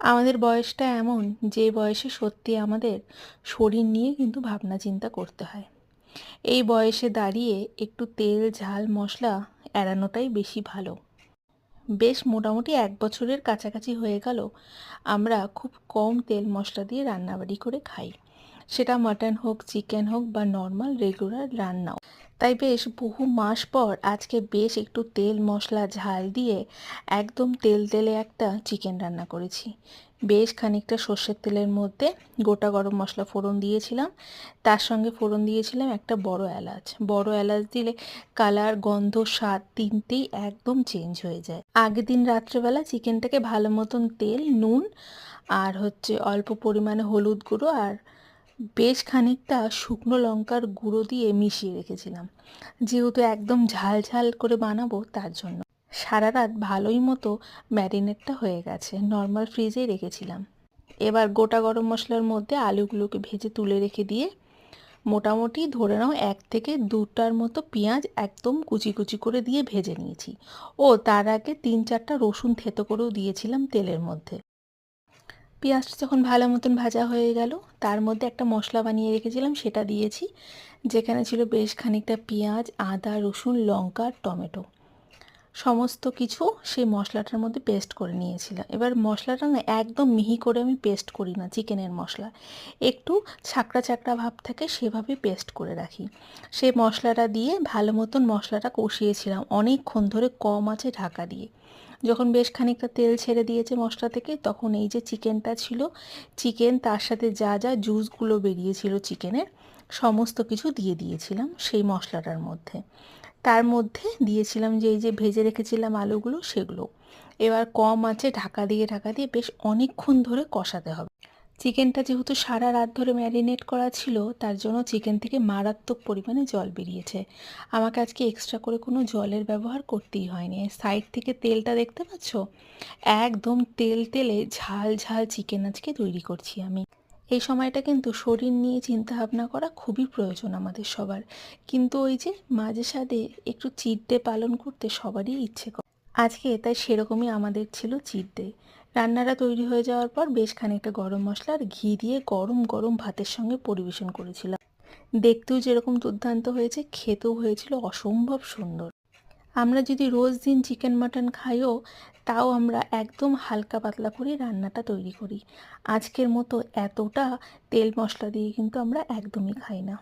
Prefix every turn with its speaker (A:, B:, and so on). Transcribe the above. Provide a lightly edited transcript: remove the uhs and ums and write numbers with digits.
A: আমাদের বয়সটা এমন যে বয়সে সত্যি আমাদের শরীর নিয়ে কিন্তু ভাবনা চিন্তা করতে হয়। এই বয়সে দাঁড়িয়ে একটু তেল ঝাল মশলা এড়ানোটাই বেশি ভালো। বেশ মোটামুটি 1 বছরের কাছাকাছি হয়ে গেল আমরা খুব কম তেল মশলা দিয়ে রান্নাবাড়ি করে খাই, সেটা মাটন হোক চিকেন হোক বা নর্মাল রেগুলার রান্নাও। তাই বেশ বহু মাস পর আজকে বেশ একটু তেল মশলা ঝাল দিয়ে একদম তেল তেলে একটা চিকেন রান্না করেছি। বেশ খানিকটা সর্ষের তেলের মধ্যে গোটা গরম মশলা ফোড়ন দিয়েছিলাম, তার সঙ্গে ফোড়ন দিয়েছিলাম একটা বড় এলাচ। বড় এলাচ দিলে কালার গন্ধ স্বাদ তিনটেই একদম চেঞ্জ হয়ে যায়। আগের দিন রাত্রেবেলা চিকেনটাকে ভালো মতন তেল নুন আর অল্প পরিমাণে হলুদ গুঁড়ো আর বেশ খানিকটা শুকনো লঙ্কার গুঁড়ো দিয়ে মিশিয়ে রেখেছিলাম, যেহেতু একদম ঝাল ঝাল করে বানাবো তার জন্য। সারা রাত ভালোই মতো ম্যারিনেটটা হয়ে গেছে, নর্মাল ফ্রিজেই রেখেছিলাম। এবার গোটা গরম মশলার মধ্যে আলুগুলোকে ভেজে তুলে রেখে দিয়ে মোটামুটি ধরে নাও 1 থেকে 2টার মতো পেঁয়াজ একদম কুচি কুচি করে দিয়ে ভেজে নিয়েছি। ও তার আগে 3-4টা রসুন থেতো করেও দিয়েছিলাম তেলের মধ্যে। পেঁয়াজটা যখন ভালো মতন ভাজা হয়ে গেল, তার মধ্যে একটা মশলা বানিয়ে রেখেছিলাম সেটা দিয়েছি, যেখানে ছিল বেশ খানিকটা পেঁয়াজ আদা রসুন লঙ্কা টমেটো সমস্ত কিছু সেই মশলাটার মধ্যে পেস্ট করে নিয়েছিলাম। এবার মশলাটা না একদম মিহি করে আমি পেস্ট করি না, চিকেনের মশলা একটু ছাকড়া ছাকড়া ভাব থাকে সেভাবে পেস্ট করে রাখি। সেই মশলাটা দিয়ে ভালো মতন মশলাটা কষিয়েছিলাম অনেকক্ষণ ধরে কম আঁচে ঢাকা দিয়ে। যখন বেশ খানিকটা তেল ছেড়ে দিয়েছে মশলা থেকে, তখন এই যে চিকেনটা ছিল, চিকেন তার সাথে যা যা জুসগুলো বেরিয়েছিল চিকেনের সমস্ত কিছু দিয়ে দিয়েছিলাম সেই মশলাটার মধ্যে। তার মধ্যে দিয়েছিলাম যে এই যে ভেজে রেখেছিলাম আলুগুলো সেগুলো। এবার কম আঁচে ঢাকা দিয়ে বেশ অনেকক্ষণ ধরে কষাতে হবে। চিকেনটা যেহেতু সারা রাত ধরে ম্যারিনেট করা ছিল, তার জন্য চিকেন থেকে মারাত্মক পরিমাণে জল বেরিয়েছে। আমাকে আজকে এক্সট্রা করে কোনো জলের ব্যবহার করতেই হয়নি। সাইড থেকে তেলটা দেখতে পাচ্ছ, একদম তেল তেলে ঝাল ঝাল চিকেন আজকে তৈরি করছি আমি। এই সময়টা কিন্তু শরীর নিয়ে চিন্তা ভাবনা করা খুবই প্রয়োজন আমাদের সবার, কিন্তু ওই যে মাঝে সাঝে একটু চিট ডে পালন করতে সবারই ইচ্ছে করে। আজকে তাই সেরকমই আমাদের ছিল চিট ডে। রান্নাটা তৈরি হয়ে যাওয়ার পর বেশ খানিকটা গরম মশলা আর ঘি দিয়ে গরম গরম ভাতের সঙ্গে পরিবেশন করেছিলাম। দেখতেও যেরকম দুর্দান্ত হয়েছে, খেতেও হয়েছিল অসম্ভব সুন্দর। আমরা যদি রোজ দিন চিকেন মাটন খাইও, তাও আমরা একদম হালকা পাতলা করে রান্নাটা তৈরি করি। আজকের মতো এতটা তেল মশলা দিয়ে কিন্তু আমরা একদমই খাই না।